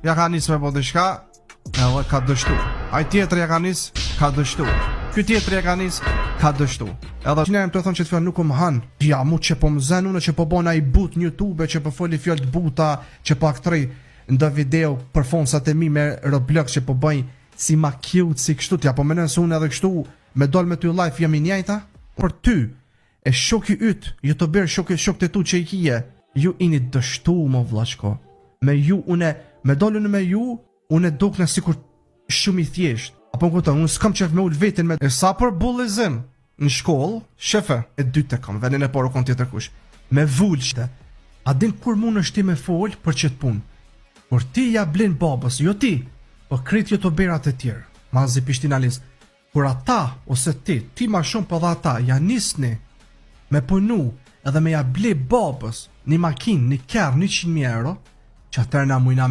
ja ka nis me po diçka, edhe ka dështu. Ai tjetër ja ka nis, ka dështu. Ky tjetër ja ka nis, ka dështu. Edhe që njerëm të thonë që të fjallë nuk më hanë. Ja, mu që po më zënë, unë që po bona i but në YouTube, që po foli fjallë të buta, që po aktrej ndo video për fonsat e mi me Roblox që po bëj si ma cute, si kështu, ja po menën se unë edhe kështu, me dol me ty live jam i njajta, për ty, e shoki yt, ju të berë shok të tu që i kije, ju ini dështu më vlaqko, me ju, me dolu në me ju, une duk në sikur shumë i thjesht, apo në këta, unë s'kam qef me ullë vetin me, e sa për bullizim, në shkollë, shefe, e dytë të kam, venin e poru kon tjetër kush, me vullqte, a din kur mund është ti me folë për qëtë punë, por ti ja blin babës, jo ti, po krit jo të berat e tjerë, mazi pishtinalisë, kur ata, ose ti ma shumë për dhe ata, ja nisni me punu edhe me ja ble babës një makinë, një kërë, 100.000 euro, që atër na mujna